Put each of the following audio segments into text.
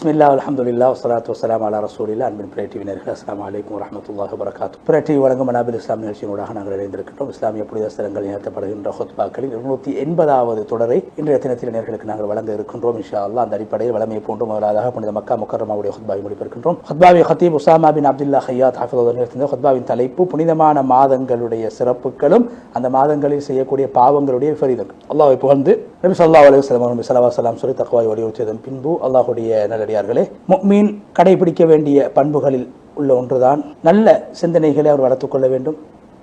பிஸ்மில்லாஹ் அல்ஹம்துலில்லாஹ் வஸ்ஸலாத்து வஸ்ஸலாமு அலா ரசூலில்லாஹ். அன்பின் பிறை டிவி நேயர்களே, அஸ்ஸலாமு அலைக்கும் வரஹ்மத்துல்லாஹி வபரகாத்துஹு. பிறை டிவி வழங்கும் மனாபில் இஸ்லாம் நிகழ்ச்சியினூடாக நாங்கள் இணைந்திருக்கின்றோம். இஸ்லாமிய புனித ஸ்தலங்கள் நிகழ்த்தப்படுகின்ற ஹுத்பாக்களின் 280வது தொடரை இன்றைய தினத்தில் நேயர்களுக்கு நாங்கள் வழங்க இருக்கின்றோம் இன்ஷா அல்லாஹ். அந்த அடிப்படையில் வளமையை போன்று முதலாவதாக புனித மக்கா முக்கர்ரமாவுடைய ஹுத்பாவை முடிப்பெறுகின்றோம். ஹுத்பாவை ஹத்தீப் உஸாமா பின் அப்துல்லாஹ் ஹய்யாத் ஹஃபிظஹு நிகழ்த்திய ஹுத்பாவின் தலைப்பு புனிதமான மாதங்களுடைய சிறப்புகளும் அந்த மாதங்களில் செய்யக்கூடிய பாவங்களுடைய விபரீதங்கள். அல்லாஹ்வை புகழ்ந்து நபி ஸல்லல்லாஹு அலைஹி வஸல்லம் அவர்கள் ஸல்லல்லாஹு அலைஹி வஸல்லம் சொல்லி தக்வாவை வலியுறுத்தியதன் பின்பு அல்லாஹ்வுடைய நல்லடியார்களே, முஃமின் கடைபிடிக்க வேண்டிய பண்புகளில் உள்ள ஒன்றுதான் நல்ல சிந்தனைகளை அவர் வளர்த்துக் கொள்ள வேண்டும்.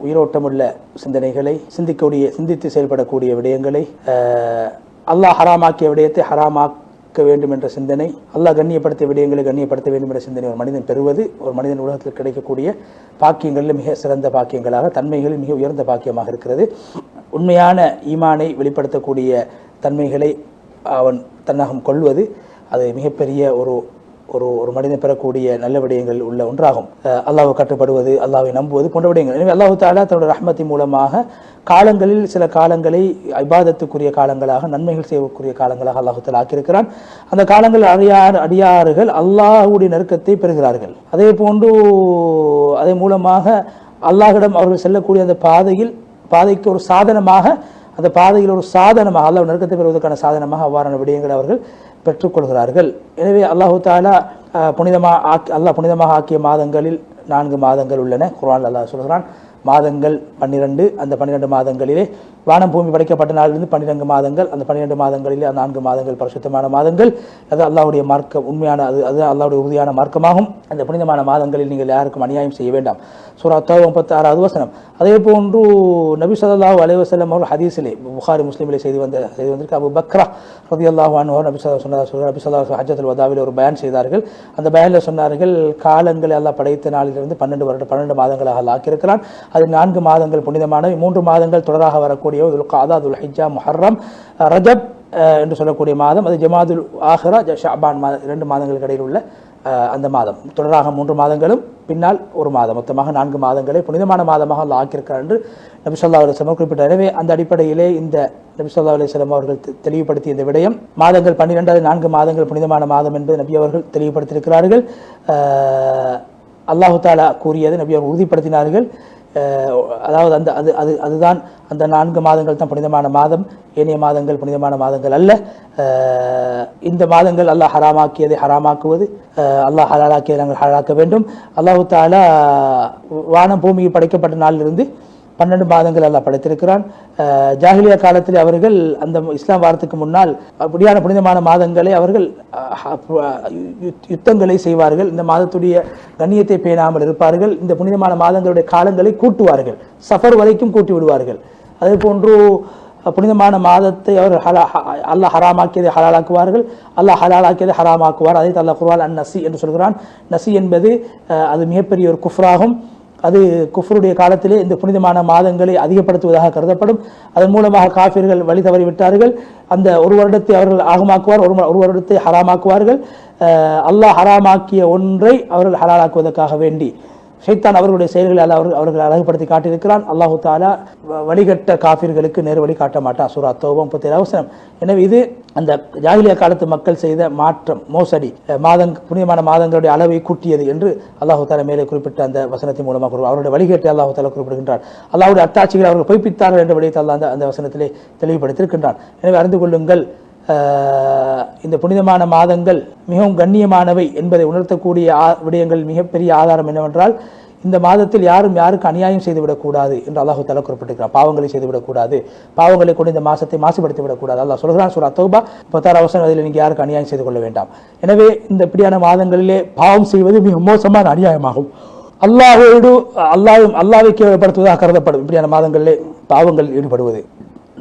உயிரோட்டமுள்ள சிந்தனைகளை, சிந்தித்து செயல்படக்கூடிய விடயங்களை, அல்லாஹ் ஹராமாக்கிய விடயத்தை ஹராமாக்க வேண்டும் என்ற சிந்தனை, அல்லாஹ் கண்ணியப்படுத்திய விடயங்களை கண்ணியப்படுத்த வேண்டும் என்ற சிந்தனை ஒரு மனிதன் பெறுவது ஒரு மனிதன் உலகத்தில் கிடைக்கக்கூடிய பாக்கியங்களில் மிக சிறந்த பாக்கியங்களாக, தன்மைகளில் மிக உயர்ந்த பாக்கியமாக இருக்கிறது. உண்மையான ஈமானை வெளிப்படுத்தக்கூடிய தன்மைகளை அவன் தன்னகம் கொள்வது அது மிகப்பெரிய ஒரு ஒரு மனிதன் பெறக்கூடிய நல்ல விடயங்கள் உள்ள ஒன்றாகும். அல்லாஹ்வை கட்டுப்படுவது, அல்லாஹ்வை நம்புவது போன்ற விடயங்கள். எனவே அல்லாஹ் தஆலா தன்னுடைய ரஹ்மத்தின் மூலமாக காலங்களில் சில காலங்களை இபாதத்துக்குரிய காலங்களாக, நன்மைகள் செய்யக்கூடிய காலங்களாக அல்லாஹ் தஆலா ஆக்கியிருக்கிறான். அந்த காலங்கள் அடியார்கள் அல்லாஹ்வுடைய நெருக்கத்தை பெறுகிறார்கள். அதே போன்று அதே மூலமாக அல்லாஹ்விடம் அவர்கள் செல்லக்கூடிய அந்த பாதைக்கு ஒரு சாதனமாக, அந்த பாதையில் ஒரு சாதனமாக, அல்லாஹ் நெருக்கத்தை பெறுவதற்கான சாதனமாக அவ்வாறான விடயங்களை அவர்கள் பெற்றுக்கொள்கிறார்கள். எனவே அல்லாஹு தஆலா புனிதமாக ஆக்கிய மாதங்களில் 4 மாதங்கள் உள்ளன. குர்ஆனில் அல்லாஹ் சொல்கிறான், மாதங்கள் 12. அந்த 12 மாதங்களிலே வானம் பூமி படைக்கப்பட்ட நாளிலிருந்து 12 மாதங்கள். அந்த 12 மாதங்களிலே 4 மாதங்கள் பரிசுத்தமான மாதங்கள். அது அல்லாஹ்வுடைய மார்க்கம், உண்மையான அது அல்லாஹ்வுடைய உறுதியான மார்க்கமாகும். அந்த புனிதமான மாதங்களில் நீங்கள் யாருக்கும் அநியாயம் செய்ய வேண்டாம். சூரா தௌபா 36வது வசனம். அதே போன்று நபி ஸல்லல்லாஹு அலைஹி வஸல்லம் அவர்கள் ஹதீஸிலே, புகாரி முஸ்லிமிலே செய்து வந்திருக்க அபூ பக்ரா ரலியல்லாஹு அன்ஹு நபி ஸல்லல்லாஹு ஹஜ்ஜத்துல் வதாவில் ஒரு பயான் செய்தார்கள். அந்த பயானில் சொன்னார்கள், காலங்களை அல்லாஹ் படைத்த நாளிலிருந்து 12 மாதங்களாக அல்லாஹ் ஆக்கியிருக்கிறான். அது 4 மாதங்கள் புனிதமானவை, 3 மாதங்கள் தொடராக வரக்கூடிய துல்காதா, துல்ஹிஜ்ஜா, முஹர்ரம், ரஜப் என்று சொல்லக்கூடிய மாதம். அது ஜமாதுல் ஆஹிரா, ஷஅபான் 2 மாதங்களுக்கு இடையில் உள்ள அந்த மாதம். தொடராக 3 மாதங்களும் பின்னால் ஒரு மாதம், மொத்தமாக 4 மாதங்களை புனிதமான மாதமாக அல்லாஹ் ஆக்கியிருக்கிறார் என்று நபி ஸல்லல்லாஹு அலைஹி வஸல்லம் குறிப்பிட்டார். எனவே அந்த அடிப்படையிலே இந்த நபி ஸல்லல்லாஹு அலைஹி வஸல்லம் அவர்கள் தெளிவுபடுத்திய இந்த விடயம், மாதங்கள் 12, 4 மாதங்கள் புனிதமான மாதம் என்பது நபி அவர்கள் தெளிவுபடுத்தியிருக்கிறார்கள். அல்லாஹு தஆலா கூறியது நபி அவர்கள் உறுதிப்படுத்தினார்கள். அதாவது அதுதான் அந்த 4 மாதங்கள் தான் புனிதமான மாதம், ஏனைய மாதங்கள் புனிதமான மாதங்கள் அல்ல. இந்த மாதங்கள் அல்லாஹ் ஹராமாக்கியதை ஹராமாக்குவது, அல்லாஹ் ஹலாலாக்கியதை நாங்கள் ஹலாலாக்க வேண்டும். அல்லாஹு தஆலா வானம் பூமியை படைக்கப்பட்ட நாளிலிருந்து 12 மாதங்கள் அல்லாஹ் படைத்திருக்கிறான். ஜாஹிலியா காலத்தில் அவர்கள் அந்த இஸ்லாம் வாரத்துக்கு முன்னால் அப்படியான புனிதமான மாதங்களை அவர்கள் யுத்தங்களை செய்வார்கள். இந்த மாதத்துடைய கண்ணியத்தை பேணாமல் இருப்பார்கள். இந்த புனிதமான மாதங்களுடைய காலங்களை கூட்டுவார்கள், சஃபர் வரைக்கும் கூட்டி விடுவார்கள். அதே போன்று புனிதமான மாதத்தை அவர்கள் அல்லாஹ் ஹராமாக்கியதை ஹலாலாக்குவார்கள், அல்லாஹ் ஹலாலாக்கியதை ஹராமாக்குவார். அதை அல்லாஹ் குர்ஆனில் நசி என்று சொல்கிறான். நசி என்பது அது மிகப்பெரிய ஒரு குஃப்ராகும். அது குஃப்ருடைய காலத்திலே இந்த புனிதமான மாதங்களை அதிகப்படுத்துவதாக கருதப்படும். அதன் மூலமாக காஃபிர்கள் வழி தவறிவிட்டார்கள். அந்த ஒரு வருடத்தை அவர்கள் ஆகமாக்குவார், ஒரு வருடத்தை ஹராமாக்குவார்கள். அல்லாஹ் ஹராமாக்கிய ஒன்றை அவர்கள் ஹலாலாக்குவதற்காக வேண்டி ஷைத்தான் அவர்களுடைய செயல்களை அவர்கள் அழகுபடுத்தி காட்டியிருக்கிறான். அல்லாஹு தஆலா வழிகட்ட காஃபிர்களுக்கு நேர் வழி காட்ட மாட்டான். சூரா தௌபா 37வது வசனம். எனவே இது அந்த ஜாஹிலியா காலத்து மக்கள் செய்த மாற்றம், மோசடி, புனிதமான மாதங்களுடைய அளவை கூட்டியது என்று அல்லாஹு தஆலா மேலே குறிப்பிட்ட அந்த வசனத்தின் மூலமாக அவருடைய வழிகேட்டை அல்லாஹு தஆலா குறிப்பிடுகின்றார். அல்லாஹ்வுடைய அத்தாட்சிகளை அவர்கள் பொய்ப்பித்தார்கள் என்ற விடயத்தை அல்லாஹ் அந்த வசனத்திலே தெளிவுபடுத்தியிருக்கின்றான். எனவே அறிந்து கொள்ளுங்கள், இந்த புனிதமான மாதங்கள் மிகவும் கண்ணியமானவை என்பதை உணர்த்தக்கூடிய விடயங்கள் மிகப்பெரிய ஆதாரம் என்னவென்றால், இந்த மாதத்தில் யாருக்கு அநியாயம் செய்துவிடக்கூடாது என்று அல்லாஹு தஆலா குறிப்பிட்டிருக்கிறார். பாவங்களை செய்துவிடக்கூடாது, பாவங்களை கொண்டு இந்த மாசத்தை மாசுபடுத்தி விடக்கூடாது. அல்லாஹ் சொல்கிறான் சூரா தௌபா 36வது வசனம், அதில் நீங்கள் யாருக்கு அநியாயம் செய்து கொள்ள வேண்டாம். எனவே இந்த இப்படியான மாதங்களிலே பாவம் செய்வது மிக மோசமான அநியாயமாகும். அல்லாஹ்வை கேவலப்படுத்துவதாக கருதப்படும். இப்படியான மாதங்களிலே பாவங்கள் ஈடுபடுவது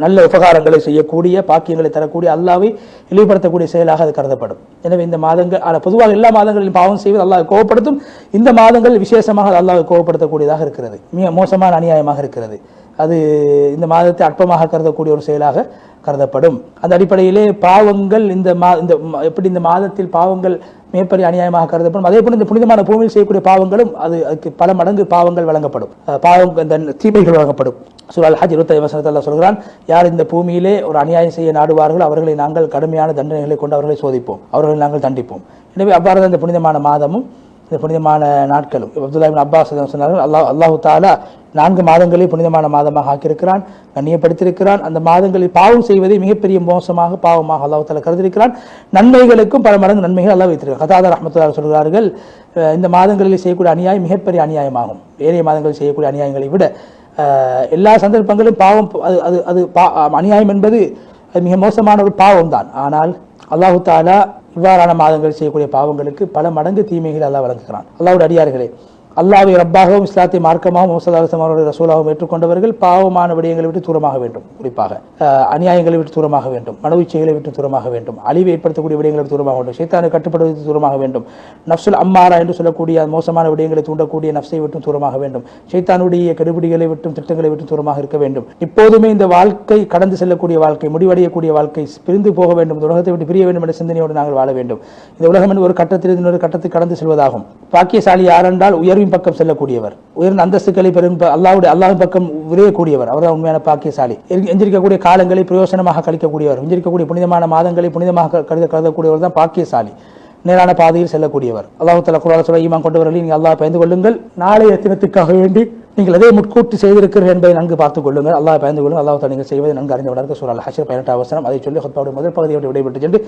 நல்ல உபகாரங்களை செய்யக்கூடிய, பாக்கியங்களை தரக்கூடிய, அல்லாஹ்வை இழிவுபடுத்தக்கூடிய செயலாக அது கருதப்படும். எனவே இந்த மாதங்கள் பொதுவாக எல்லா மாதங்களிலும் பாவம் செய்வது அல்லாஹ்வை கோபப்படுத்தும். இந்த மாதங்கள் விசேஷமாக அல்லாஹ்வை கோபப்படுத்தக்கூடியதாக இருக்கிறது, மிக மோசமான அநியாயமாக இருக்கிறது. அது இந்த மாதத்தை அற்பமாக கருதக்கூடிய ஒரு செயலாக கருதப்படும். அந்த அடிப்படையிலே பாவங்கள் எப்படி இந்த மாதத்தில் பாவங்கள் மிகப்பெரிய அநியாயமாக கருதப்படும், அதே போல இந்த புனிதமான பூமியில் செய்யக்கூடிய பாவங்களும் அதுக்கு பல மடங்கு பாவங்கள் வழங்கப்படும், இந்த தீமைகள் வழங்கப்படும். சூரா அல் ஹஜ் 25 அல்லாஹ் சொல்கிறான், யார் இந்த பூமியிலே ஒரு அநியாயம் செய்ய நாடுவார்கள் அவர்களை நாங்கள் கடுமையான தண்டனைகளை கொண்டு அவர்களை சோதிப்போம், அவர்களை நாங்கள் தண்டிப்போம். எனவே அவ்வாறு இந்த புனிதமான மாதமும் இந்த புனிதமான நாட்களும் அப்துல்லா இப்னு அப்பாஸ் சொன்னார்கள், அல்லாஹு தஆலா 4 மாதங்களை புனிதமான மாதமாக ஆக்கியிருக்கிறான், கண்ணியப்படுத்தியிருக்கிறான். அந்த மாதங்களில் பாவம் செய்வதை மிகப்பெரிய மோசமாக பாவமாக அல்லாஹு தஆலா கருதியிருக்கிறான். நன்மைகளுக்கும் பல மடங்கு நன்மைகள் அல்லாஹ் வைத்திருக்கிறார். கதாதா ரஹ்மத்துல்லாஹி சொல்கிறார்கள், இந்த மாதங்களில் செய்யக்கூடிய அநியாயம் மிகப்பெரிய அநியாயமாகும். ஏனைய மாதங்களில் செய்யக்கூடிய அநியாயங்களை விட எல்லா சந்தர்ப்பங்களும் பாவம், அது அநியாயம் என்பது மிக மோசமான ஒரு பாவம் தான். ஆனால் அல்லாஹு தஆலா இவ்வாறான மாதங்கள் செய்யக்கூடிய பாவங்களுக்கு பல மடங்கு தீமைகள் அல்லாஹ் வழங்குகிறான். அல்லாஹ்வுடைய அடியார்களே, அல்லாஹ்வை ரப்பாகவும் இஸ்லாத்தை மார்க்கமாகவும் முஹம்மது ஸல்லல்லாஹு அலைஹி வஸல்லம் ரசூலாகவும் ஏற்றுக்கொண்டவர்கள் பாவமான விடயங்களை விட்டு தூரமாக வேண்டும், குறிப்பாக அநியாயங்களை விட்டு தூரமாக வேண்டும், மனோயிச்சைகளை விட்டு தூரமாக வேண்டும், அழிவை ஏற்படுத்தக்கூடிய விடயங்களை விட்டு தூரமாக வேண்டும், ஷைத்தானை கட்டுப்படுவதற்கு தூரமாக வேண்டும், நஃப்சுல் அம்மாரா என்று சொல்லக்கூடிய மோசமான விடயங்களை தூண்டக்கூடிய நஃப்ஸை விட்டு தூரமாக வேண்டும், ஷைத்தானுடைய கெடுபிடிகளை விட்டும் திட்டங்களை விட்டு தூரமாக இருக்க வேண்டும். இப்போதுமே இந்த வாழ்க்கை கடந்து செல்லக்கூடிய வாழ்க்கை, முடிவடையக்கூடிய வாழ்க்கை, பிரிந்து போக வேண்டும், இந்த உலகத்தை விட்டு பிரிய வேண்டும் என்ற சிந்தனையோடு நாங்கள் வாழ வேண்டும். இந்த உலகம் என்று ஒரு கட்டத்தில் இன்னொரு கட்டத்தில் கடந்து செல்வதாகும். பாக்கியசாலி யார் என்றால் உயர்வின் பக்கம் செல்லக்கூடியவர், உயர்ந்த அந்தஸ்துகளை பெரும் அல்லாஹ்வின் பக்கம் விரையக்கூடியவர், அவர் உண்மையான பாக்கியசாலி. எஞ்சிருக்கக்கூடிய காலங்களை பிரயோசனமாக கழிக்கக்கூடியவர், எஞ்சிருக்கக்கூடிய புனிதமான மாதங்களை புனிதமாக கருதக்கூடியவர் தான் பாக்கியசாலி, நேரான பாதையில் செல்லக்கூடியவர். அல்லாஹ் தஆலா குர்ஆனில் சொல்ல, ஈமான் கொண்டவர்களே நீங்கள் அல்லாஹ் பயந்து கொள்ளுங்கள், நாளைய தினத்துக்காக வேண்டி நீங்கள் எதை முட்கூட்டி செய்திருக்கிறீர்கள் என்பதை நன்கு பார்த்துக் கொள்ளுங்கள், அல்லாஹ் பயந்து கொள்ளுங்கள், அல்லாஹ் தஆலா நீங்கள் செய்வதை நன்கு அறிந்தவனாக. சூரா அல் ஹஷ்ர் 18வது வசனம். அதை சொல்லி ஹுத்பாவுடைய முதல் பகுதியை விடைபெற்று சென்று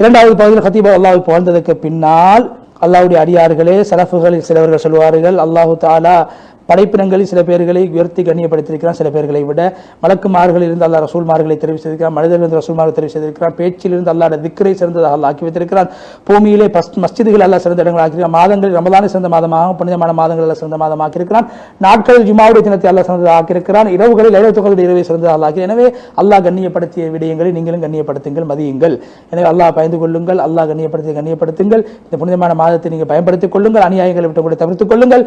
இரண்டாவது பகுதியில் ஹத்தீபா அல்லாஹ்வை புகழ்ந்ததற்கு பின்னால் அல்லாஹ்வுடைய அடியார்களே, சலஃபுகளில் சிலவர்கள் சொல்வார்கள், அல்லாஹு தஆலா படைப்பினங்களில் சில பேர்களை உயர்த்தி கண்ணியப்படுத்தியிருக்கிறான், சில பேர்களை விட மலக்குமார்களில் இருந்து அல்லாஹ் ரசூல்மார்களை தெரிவு செய்திருக்கிறான், மனிதர்களிருந்து ரசூல்மார்களை தெரிவு செய்திருக்கிறான், பேச்சிலிருந்து அல்லாஹ் திக்ரை சிறந்ததாக அல்லாஹ் ஆக்கி வைத்திருக்கிறான், பூமியிலே மஸ்ஜிதுகள் அல்லாஹ் சிறந்த இடங்கள் ஆக்கியிருக்கிறான், மாதங்களில் ரமலானை சிறந்த மாதமாக புனிதமான மாதங்கள் அல்லாஹ் சிறந்த மாதமாக ஆக்கியிருக்கிறான், நாட்களில் ஜுமாவுடைய தினத்தை அல்லாஹ் சிறந்ததாக ஆக்கியிருக்கிறான், இரவுகளில் லைலத்துல் கத்ருடைய இரவை சிறந்ததாக அல்லாஹ் ஆக்கி. எனவே அல்லாஹ் கண்ணியப்படுத்திய விடயங்களை நீங்களும் கண்ணியப்படுத்துங்கள், மதியுங்கள். எனவே அல்லாஹ் பயந்து கொள்ளுங்கள், அல்லாஹ் கண்ணியப்படுத்துங்கள். இந்த புனிதமான மாதத்தை நீங்கள் பயன்படுத்திக் கொள்ளுங்கள், அநியாயங்களை விட்டு கூட தவிர்த்துக் கொள்ளுங்கள்,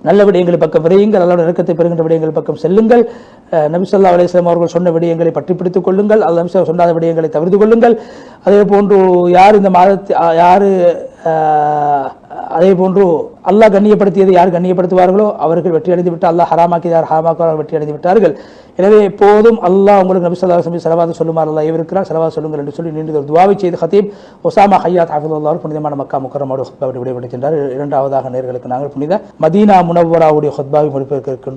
நல்ல விடயங்களை பக்கம் விரையுங்கள், அல்லாஹ்வுடைய இரக்கத்தை பெறுகின்ற விடயங்கள் பக்கம் செல்லுங்கள், நபி ஸல்லல்லாஹு அலைஹி வஸல்லம் அவர்கள் சொன்ன விடயங்களை பற்றி பிடித்துக் கொள்ளுங்கள், அல்லாஹ் நபி ஸல்லல்லாஹு சொன்னாத விடயங்களை தவிர்த்து கொள்ளுங்கள். அதே போன்று அதே போன்று அல்லாஹ் கண்ணியப்படுத்தியதை யார் கண்ணியப்படுத்துவார்களோ அவர்கள் வெற்றி அடைந்து விட்டு, அல்லாஹ் ஹராமாக்கியதார் ஹராமாக்குவார்கள் வெற்றி அடைந்து விட்டார்கள். எனவே எப்போதும் அல்லாஹ் உங்களுக்கு நபி ஸல்லல்லாஹு அலைஹி வஸல்லம் ஸலவாத் சொல்லுமாறு அல்லாஹ் ஏவிருக்கிறார், ஸலவாத் சொல்லுங்கள் என்று சொல்லி நீண்ட ஒரு துஆவை செய்து ஹத்தீப் உஸாமா ஹய்யாத் ஹஃபிதுல்லாஹ் புனிதமான மக்கா முக்கர்ரமோடு ஹுத்பாவை விடைபெற்று சென்றார். இரண்டாவதாக நேர்களுக்கு நாங்கள் புனித மதீனா முனவ்வராவுடைய ஹுத்பாவை முடிப்பதற்கு இருக்கின்றோம்.